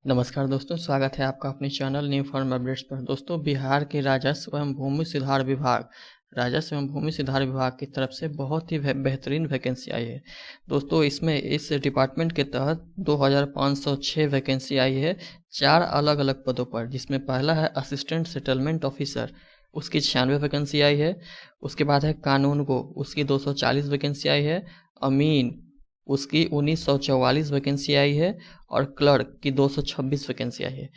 नमस्कार दोस्तों, स्वागत है आपका अपने चैनल न्यू फॉर्म अपडेट्स पर। दोस्तों, बिहार के राजस्व एवं भूमि सुधार विभाग की तरफ से बहुत ही बेहतरीन वैकेंसी आई है। दोस्तों, इसमें इस डिपार्टमेंट के तहत 2506 वैकेंसी आई है 4 अलग अलग पदों पर, जिसमें पहला है असिस्टेंट सेटलमेंट ऑफिसर, उसकी 96 वैकेंसी आई है। उसके बाद है कानूनगो, उसकी 240 वैकेंसी आई है। अमीन, उसकी 1944 वैकेंसी आई है। और क्लर्क की 226 वैकेंसी आई है।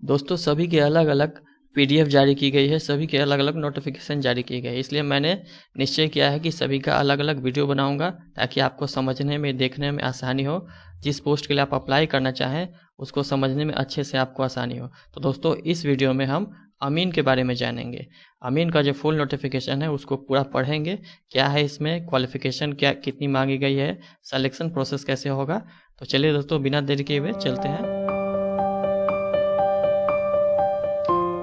दोस्तों, सभी के अलग अलग पीडीएफ जारी की गई है, सभी के अलग अलग नोटिफिकेशन जारी किए गए, इसलिए मैंने निश्चय किया है कि सभी का अलग अलग वीडियो बनाऊंगा ताकि आपको समझने में, देखने में आसानी हो। जिस पोस्ट के लिए आप अप्लाई करना चाहें उसको समझने में अच्छे से आपको आसानी हो। तो दोस्तों, इस वीडियो में हम अमीन के बारे में जानेंगे। अमीन का जो फुल नोटिफिकेशन है उसको पूरा पढ़ेंगे, क्या है इसमें, क्वालिफिकेशन क्या कितनी मांगी गई है, सिलेक्शन प्रोसेस कैसे होगा। तो चलिए दोस्तों, बिना देरी किए हुए चलते हैं।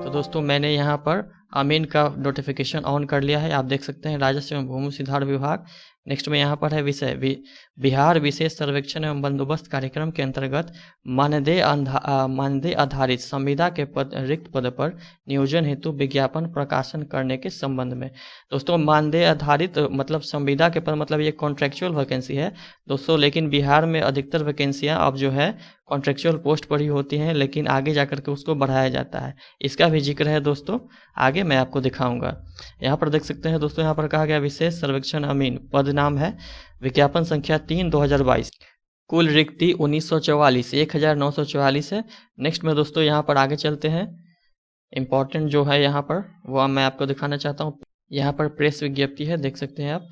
तो दोस्तों, मैंने यहाँ पर अमीन का नोटिफिकेशन ऑन कर लिया है। आप देख सकते हैं राजस्व एवं भूमि सुधार विभाग। नेक्स्ट में यहाँ पर है विषय बिहार विशेष सर्वेक्षण एवं बंदोबस्त कार्यक्रम के अंतर्गत मानदेय आधारित संविदा के रिक्त पद पर नियोजन हेतु विज्ञापन प्रकाशन करने के संबंध में। दोस्तों, मानदेय आधारित मतलब संविदा के पद मतलब ये कॉन्ट्रेक्चुअल वैकेंसी है दोस्तों। लेकिन बिहार में अधिकतर वैकेंसियाँ अब जो है कॉन्ट्रेक्चुअल पोस्ट पर ही होती हैं, लेकिन आगे जाकर के उसको बढ़ाया जाता है। इसका भी जिक्र है दोस्तों, आगे मैं आपको दिखाऊंगा। यहाँ पर देख सकते हैं दोस्तों, यहाँ पर कहा गया विशेष सर्वेक्षण अमीन, पद नाम है विज्ञापन संख्या 3/2022, कुल रिक्ति 1944 है। नेक्स्ट में दोस्तों यहाँ पर आगे चलते हैं। इम्पोर्टेंट जो है यहाँ पर वो मैं आपको दिखाना चाहता हूँ। यहाँ पर प्रेस विज्ञप्ति है, देख सकते हैं आप।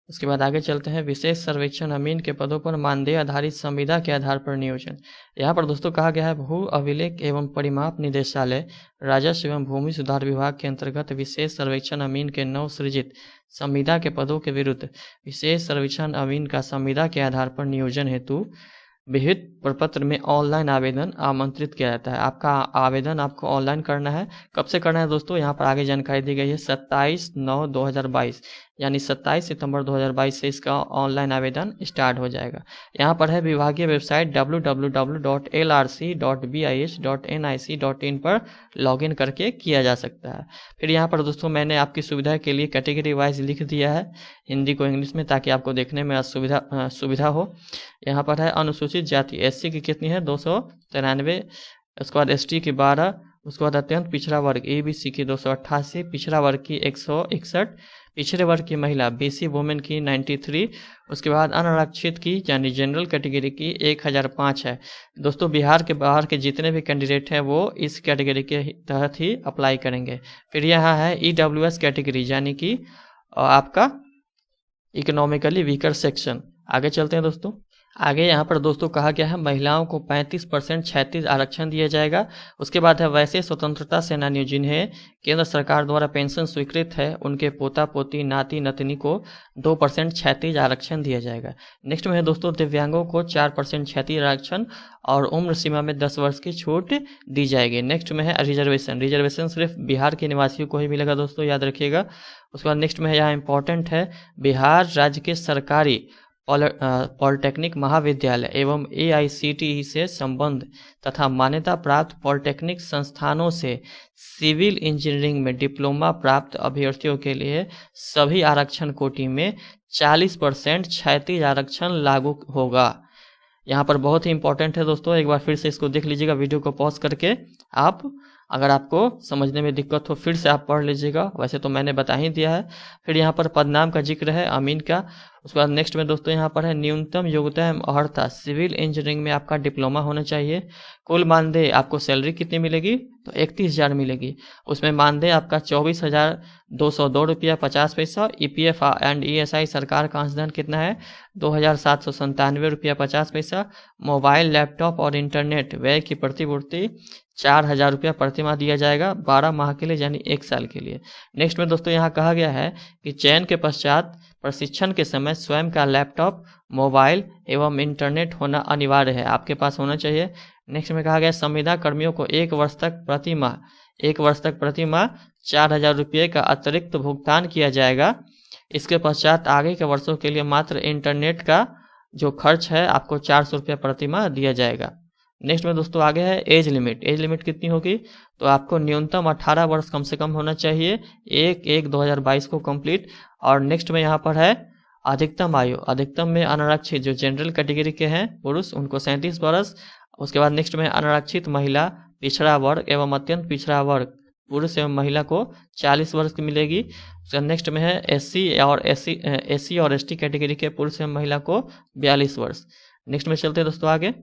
उसके बाद आगे चलते हैं, विशेष सर्वेक्षण अमीन के पदों पर मानदेय आधारित संविदा के आधार पर नियोजन। यहाँ पर दोस्तों कहा गया है भू अभिलेख एवं परिमाप निदेशालय राजस्व एवं भूमि सुधार विभाग के अंतर्गत विशेष सर्वेक्षण अमीन के नव सृजित संविदा के पदों के विरुद्ध विशेष सर्वेक्षण अमीन का संविदा के आधार पर नियोजन हेतु विहित प्रपत्र में ऑनलाइन आवेदन आमंत्रित किया जाता है। आपका आवेदन आपको ऑनलाइन करना है। कब से करना है दोस्तों, यहाँ पर आगे जानकारी दी गई है 27/9/2022 यानी 27 सितंबर 2022 से इसका ऑनलाइन आवेदन स्टार्ट हो जाएगा। यहाँ पर है विभागीय वेबसाइट www.lrc.bis.nic.in पर लॉगिन करके किया जा सकता है। फिर यहाँ पर दोस्तों मैंने आपकी सुविधा के लिए कैटेगरी वाइज लिख दिया है, हिंदी को इंग्लिश में, ताकि आपको देखने में सुविधा हो। यहाँ पर है अनुसूचित जाति एससी की कितनी है 293, उसके बाद एसटी की 12, उसके बाद अत्यंत पिछड़ा वर्ग एबीसी की 288, पिछड़ा वर्ग की 161, पिछड़े वर्ग की महिला बीसी वुमेन की 93, उसके बाद अनारक्षित की यानी जनरल कैटेगरी की 1005 है। दोस्तों, बिहार के बाहर के जितने भी कैंडिडेट हैं वो इस कैटेगरी के तहत ही अप्लाई करेंगे। फिर यहाँ है ईडब्ल्यूएस कैटेगरी यानी कि आपका इकोनॉमिकली वीकर सेक्शन। आगे चलते हैं दोस्तों। आगे यहाँ पर दोस्तों कहा गया है महिलाओं को 35% क्षैतिज आरक्षण दिया जाएगा। उसके बाद है वैसे स्वतंत्रता सेनानियों जिन्हें केंद्र सरकार द्वारा पेंशन स्वीकृत है उनके पोता पोती नाती नतनी को 2% क्षैतिज आरक्षण दिया जाएगा। नेक्स्ट में है दोस्तों दिव्यांगों को 4% क्षैतिज आरक्षण और उम्र सीमा में 10 वर्ष की छूट दी जाएगी। नेक्स्ट में है रिजर्वेशन सिर्फ बिहार के निवासियों को ही मिलेगा दोस्तों, याद रखिएगा। उसके बाद नेक्स्ट में है यहाँ इंपॉर्टेंट है बिहार राज्य के सरकारी पॉलिटेक्निक महाविद्यालय एवं एआईसीटीई से संबंध तथा मान्यता प्राप्त पॉलिटेक्निक संस्थानों से सिविल इंजीनियरिंग में डिप्लोमा प्राप्त अभ्यर्थियों के लिए सभी आरक्षण कोटि में 40% क्षैतिज आरक्षण लागू होगा। यहाँ पर बहुत ही इंपॉर्टेंट है दोस्तों, एक बार फिर से इसको देख लीजिएगा वीडियो को पॉज करके। आप अगर आपको समझने में दिक्कत हो फिर से आप पढ़ लीजिएगा, वैसे तो मैंने बता ही दिया है। फिर यहाँ पर पदनाम का जिक्र है अमीन का। उसके बाद नेक्स्ट में दोस्तों यहाँ पर है न्यूनतम योग्यता एवं अर्हता सिविल इंजीनियरिंग में आपका डिप्लोमा होना चाहिए। कुल मानदेय आपको सैलरी कितनी मिलेगी तो 31,000 मिलेगी। उसमें मानदेय आपका 24,202 रुपया 50 पैसा। ईपीएफ एंड ईएसआई सरकार का अंशदान कितना है 2,797 रुपया 50 पैसा। मोबाइल लैपटॉप और इंटरनेट व्यय की प्रतिपूर्ति 4,000 रुपया प्रतिमाह दिया जाएगा 12 माह के लिए यानी 1 साल के लिए। नेक्स्ट में दोस्तों यहाँ कहा गया है कि चयन के पश्चात प्रशिक्षण के समय स्वयं का लैपटॉप, मोबाइल एवं इंटरनेट होना अनिवार्य है, आपके पास होना चाहिए। नेक्स्ट में कहा गया संविदा कर्मियों को 1 वर्ष तक प्रतिमाह 4,000 रुपये का अतिरिक्त भुगतान किया जाएगा। इसके पश्चात आगे के वर्षों के लिए मात्र इंटरनेट का जो खर्च है आपको 400 रुपये प्रतिमाह दिया जाएगा। नेक्स्ट में दोस्तों आगे है एज लिमिट। एज लिमिट कितनी होगी, तो आपको न्यूनतम 18 वर्ष कम से कम होना चाहिए 1/1/2022 को कंप्लीट। और नेक्स्ट में यहाँ पर है अधिकतम आयु। अधिकतम में अनारक्षित जो जनरल कैटेगरी के हैं पुरुष उनको 37 वर्ष। उसके बाद नेक्स्ट में अनारक्षित महिला, पिछड़ा वर्ग एवं अत्यंत पिछड़ा वर्ग पुरुष एवं महिला को 40 वर्ष की मिलेगी। उसका नेक्स्ट में है एससी और एसटी कैटेगरी के पुरुष एवं महिला को 42 वर्ष। नेक्स्ट में चलते हैं दोस्तों आगे।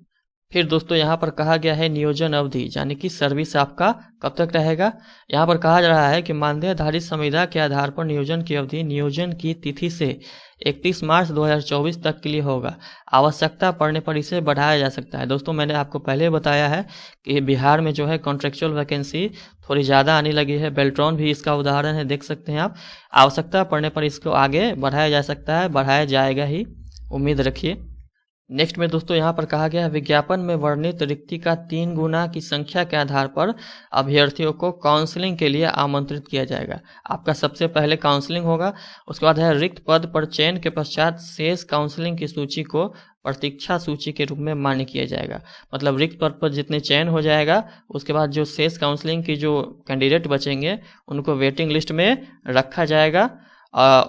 फिर दोस्तों यहाँ पर कहा गया है नियोजन अवधि, यानी कि सर्विस आपका कब तक रहेगा। यहाँ पर कहा जा रहा है कि मानदेय आधारित संविदा के आधार पर नियोजन की अवधि नियोजन की तिथि से 31 मार्च 2024 तक के लिए होगा। आवश्यकता पड़ने पर इसे बढ़ाया जा सकता है। दोस्तों मैंने आपको पहले बताया है कि बिहार में जो है कॉन्ट्रेक्चुअल वैकेंसी थोड़ी ज़्यादा आने लगी है। बेल्ट्रॉन भी इसका उदाहरण है, देख सकते हैं आप। आवश्यकता पड़ने पर इसको आगे बढ़ाया जा सकता है, बढ़ाया जाएगा ही, उम्मीद रखिए। नेक्स्ट में दोस्तों यहाँ पर कहा गया है विज्ञापन में वर्णित रिक्ति का 3 गुना की संख्या के आधार पर अभ्यर्थियों को काउंसलिंग के लिए आमंत्रित किया जाएगा। आपका सबसे पहले काउंसलिंग होगा। उसके बाद है रिक्त पद पर चयन के पश्चात शेष काउंसलिंग की सूची को प्रतीक्षा सूची के रूप में मान्य किया जाएगा। मतलब रिक्त पद पर जितने चयन हो जाएगा उसके बाद जो शेष काउंसलिंग की जो कैंडिडेट बचेंगे उनको वेटिंग लिस्ट में रखा जाएगा।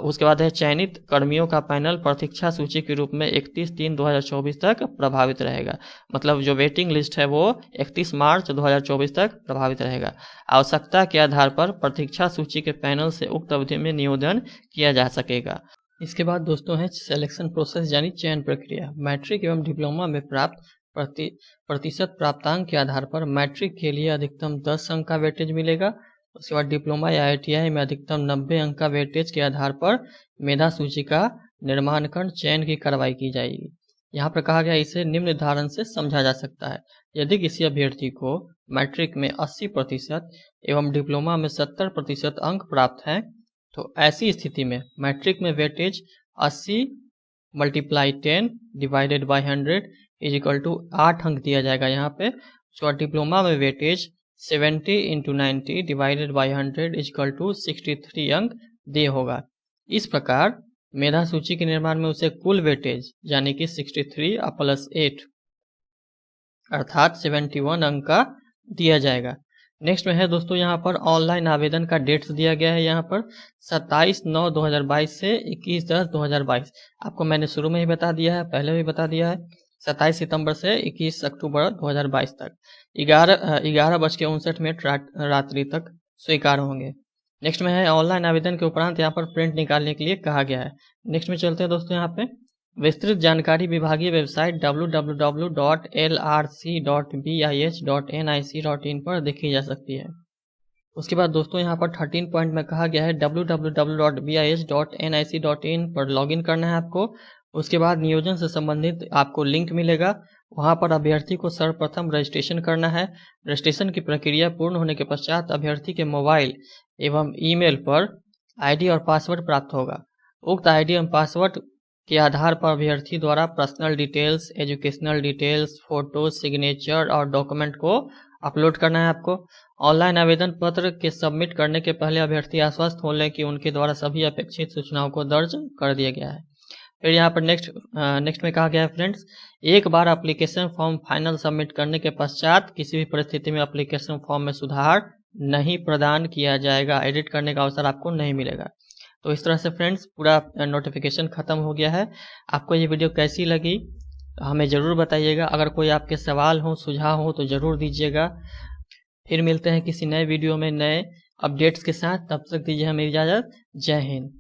उसके बाद है चयनित कर्मियों का पैनल प्रतीक्षा सूची के रूप में 31/3/2024 तक प्रभावित रहेगा। मतलब जो वेटिंग लिस्ट है वो 31 मार्च 2024 तक प्रभावित रहेगा। आवश्यकता के आधार पर प्रतीक्षा सूची के पैनल से उक्त अवधि में नियोजन किया जा सकेगा। इसके बाद दोस्तों है सिलेक्शन प्रोसेस यानी चयन प्रक्रिया। मैट्रिक एवं डिप्लोमा में प्राप्त प्रतिशत प्राप्तांक के आधार पर मैट्रिक के लिए अधिकतम 10 अंक का वेटेज मिलेगा। उसके बाद डिप्लोमा या ITI में अधिकतम 90 अंक का वेटेज के आधार पर मेधा सूची का निर्माण कर चयन की कार्रवाई की जाएगी। यहाँ पर कहा गया इसे निम्न निर्धारण से समझा जा सकता है। यदि किसी अभ्यर्थी को मैट्रिक में 80% एवं डिप्लोमा में 70% अंक प्राप्त हैं तो ऐसी स्थिति में मैट्रिक में वेटेज 80 × 10 डिवाइडेड बाई 100 = 8 अंक दिया जाएगा यहाँ पे। उसके बाद डिप्लोमा में वेटेज 70 × 90 डिवाइडेड बाई 100 = 63 अंक दिए होगा। इस प्रकार मेधा सूची के निर्माण में उसे कुल वेटेज यानी कि 63 + 8 अर्थात 71 अंक का दिया जाएगा। नेक्स्ट में है दोस्तों यहाँ पर ऑनलाइन आवेदन का डेट्स दिया गया है। यहाँ पर 27/9/2022 से 21/10/2022। आपको मैंने शुरू में ही बता दिया है, पहले भी बता दिया है। 27 सितंबर से 21 अक्टूबर 2022 तक 11:59 रात्रि तक स्वीकार होंगे। नेक्स्ट में है ऑनलाइन आवेदन के उपरांत यहाँ पर प्रिंट निकालने के लिए कहा गया है। नेक्स्ट में चलते हैं दोस्तों यहाँ पे विस्तृत जानकारी विभागीय वेबसाइट www.lrc.bis.nic.in पर देखी जा सकती है। उसके बाद दोस्तों यहाँ पर 13 पॉइंट में कहा गया है www.bis.nic.in पर लॉगिन करना है आपको। उसके बाद नियोजन से संबंधित आपको लिंक मिलेगा, वहां पर अभ्यर्थी को सर्वप्रथम रजिस्ट्रेशन करना है। रजिस्ट्रेशन की प्रक्रिया पूर्ण होने के पश्चात अभ्यर्थी के मोबाइल एवं ईमेल पर आईडी और पासवर्ड प्राप्त होगा। उक्त आईडी एवं पासवर्ड के आधार पर अभ्यर्थी द्वारा personal details, educational details, photo, signature और डॉक्यूमेंट को अपलोड करना है आपको। ऑनलाइन आवेदन पत्र के सबमिट करने के पहले अभ्यर्थी आश्वस्त हो लें कि उनके द्वारा सभी अपेक्षित सूचनाओं को दर्ज कर दिया गया है। फिर यहाँ पर नेक्स्ट में कहा गया है फ्रेंड्स, एक बार एप्लीकेशन फॉर्म फाइनल सबमिट करने के पश्चात किसी भी परिस्थिति में एप्लीकेशन फॉर्म में सुधार नहीं प्रदान किया जाएगा, एडिट करने का अवसर आपको नहीं मिलेगा। तो इस तरह से फ्रेंड्स पूरा नोटिफिकेशन खत्म हो गया है। आपको ये वीडियो कैसी लगी हमें ज़रूर बताइएगा। अगर कोई आपके सवाल हो, सुझाव हो तो ज़रूर दीजिएगा। फिर मिलते हैं किसी नए वीडियो में नए अपडेट्स के साथ। तब तक दीजिए हमें इजाज़त। जय हिंद।